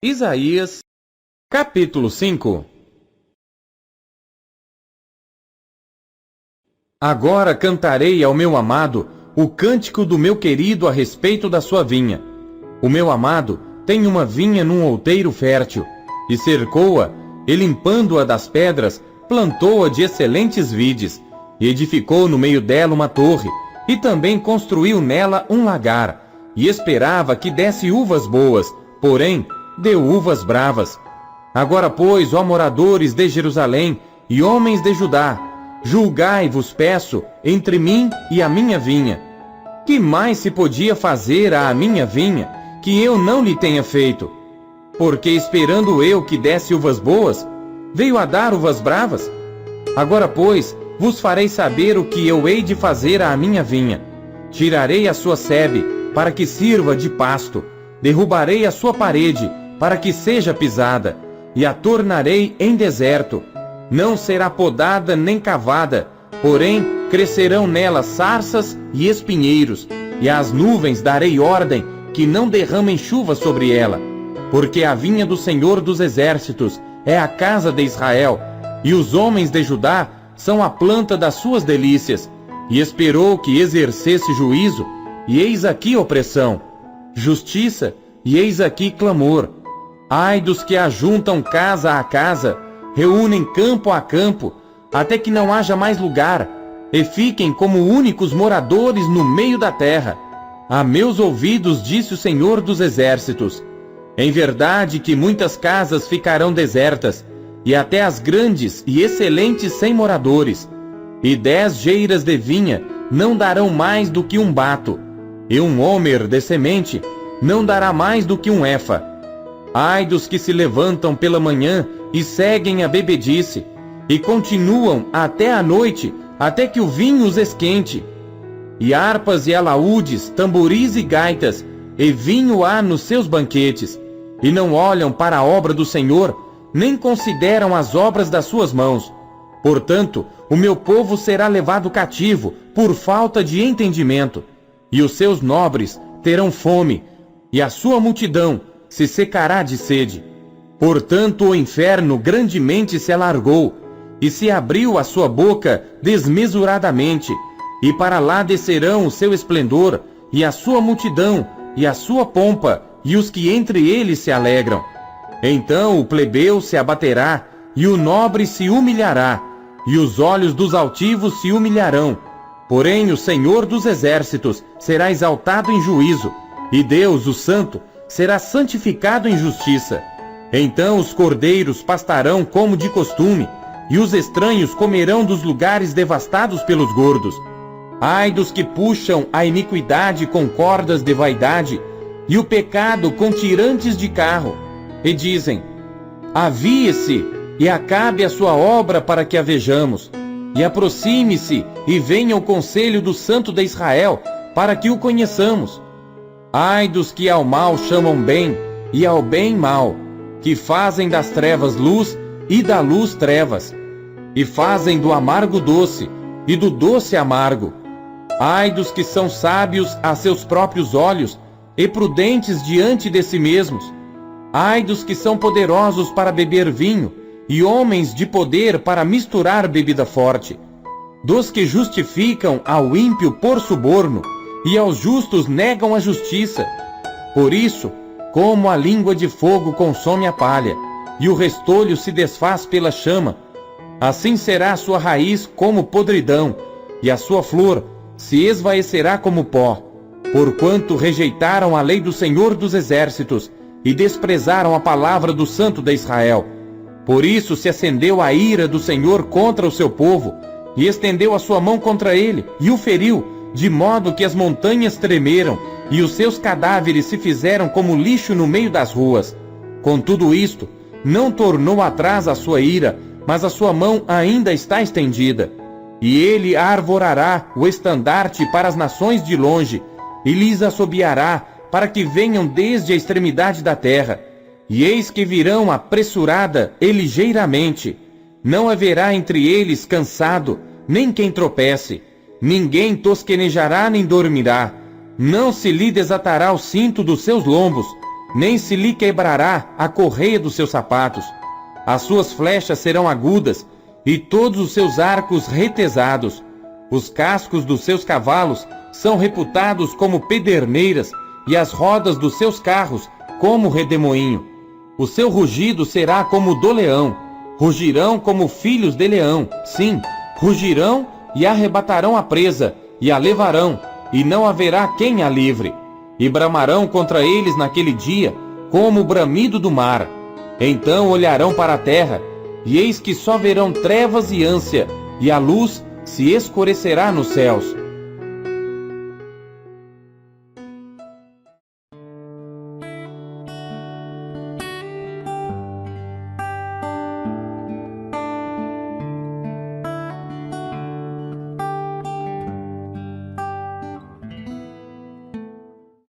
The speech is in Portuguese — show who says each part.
Speaker 1: Isaías, capítulo 5. Agora cantarei ao meu amado o cântico do meu querido a respeito da sua vinha. O meu amado tem uma vinha num outeiro fértil, e cercou-a, e limpando-a das pedras, plantou-a de excelentes vides, e edificou no meio dela uma torre, e também construiu nela um lagar, e esperava que desse uvas boas, porém deu uvas bravas. Agora, pois, ó moradores de Jerusalém e homens de Judá, julgai, vos peço, entre mim e a minha vinha. Que mais se podia fazer à minha vinha, que eu não lhe tenha feito? Porque esperando eu que desse uvas boas, veio a dar uvas bravas? Agora, pois, vos farei saber o que eu hei de fazer à minha vinha. Tirarei a sua sebe, para que sirva de pasto, derrubarei a sua parede, para que seja pisada, e a tornarei em deserto. Não será podada nem cavada, porém crescerão nela sarças e espinheiros, e às nuvens darei ordem que não derramem chuva sobre ela. Porque a vinha do Senhor dos Exércitos é a casa de Israel, e os homens de Judá são a planta das suas delícias. E esperou que exercesse juízo, e eis aqui opressão, justiça, e eis aqui clamor. Ai dos que ajuntam casa a casa, reúnem campo a campo, até que não haja mais lugar, e fiquem como únicos moradores no meio da terra. A meus ouvidos disse o Senhor dos Exércitos: em verdade que muitas casas ficarão desertas, e até as grandes e excelentes sem moradores. E 10 geiras de vinha não darão mais do que um bato, e um homer de semente não dará mais do que um efa. Ai dos que se levantam pela manhã e seguem a bebedice, e continuam até a noite, até que o vinho os esquente. E harpas e alaúdes, tamboris e gaitas, e vinho há nos seus banquetes, e não olham para a obra do Senhor, nem consideram as obras das suas mãos. Portanto, o meu povo será levado cativo por falta de entendimento, e os seus nobres terão fome, e a sua multidão se secará de sede. Portanto, o inferno grandemente se alargou, e se abriu a sua boca desmesuradamente, e para lá descerão o seu esplendor, e a sua multidão, e a sua pompa, e os que entre eles se alegram. Então o plebeu se abaterá, e o nobre se humilhará, e os olhos dos altivos se humilharão. Porém o Senhor dos Exércitos será exaltado em juízo, e Deus, o Santo, será santificado em justiça. Então os cordeiros pastarão como de costume, e os estranhos comerão dos lugares devastados pelos gordos. Ai dos que puxam a iniquidade com cordas de vaidade, e o pecado com tirantes de carro, e dizem: avie-se, e acabe a sua obra para que a vejamos, e aproxime-se, e venha o conselho do Santo de Israel, para que o conheçamos. Ai dos que ao mal chamam bem, e ao bem mal, que fazem das trevas luz, e da luz trevas, e fazem do amargo doce, e do doce amargo. Ai dos que são sábios a seus próprios olhos, e prudentes diante de si mesmos. Ai dos que são poderosos para beber vinho, e homens de poder para misturar bebida forte. Dos que justificam ao ímpio por suborno, e aos justos negam a justiça. Por isso, como a língua de fogo consome a palha, e o restolho se desfaz pela chama, assim será a sua raiz como podridão, e a sua flor se esvaecerá como pó, porquanto rejeitaram a lei do Senhor dos Exércitos, e desprezaram a palavra do Santo de Israel. Por isso se acendeu a ira do Senhor contra o seu povo, e estendeu a sua mão contra ele, e o feriu, de modo que as montanhas tremeram, e os seus cadáveres se fizeram como lixo no meio das ruas. Com tudo isto, não tornou atrás a sua ira, mas a sua mão ainda está estendida. E ele arvorará o estandarte para as nações de longe, e lhes assobiará, para que venham desde a extremidade da terra. E eis que virão apressurada e ligeiramente. Não haverá entre eles cansado, nem quem tropece. Ninguém tosquenejará nem dormirá. Não se lhe desatará o cinto dos seus lombos. nem se lhe quebrará a correia dos seus sapatos. As suas flechas serão agudas, e todos os seus arcos retesados. Os cascos dos seus cavalos são reputados como pederneiras, e as rodas dos seus carros como redemoinho. O seu rugido será como o do leão. Rugirão como filhos de leão. Sim, rugirão e arrebatarão a presa, e a levarão, e não haverá quem a livre. E bramarão contra eles naquele dia, como o bramido do mar. Então olharão para a terra, e eis que só verão trevas e ânsia, e a luz se escurecerá nos céus.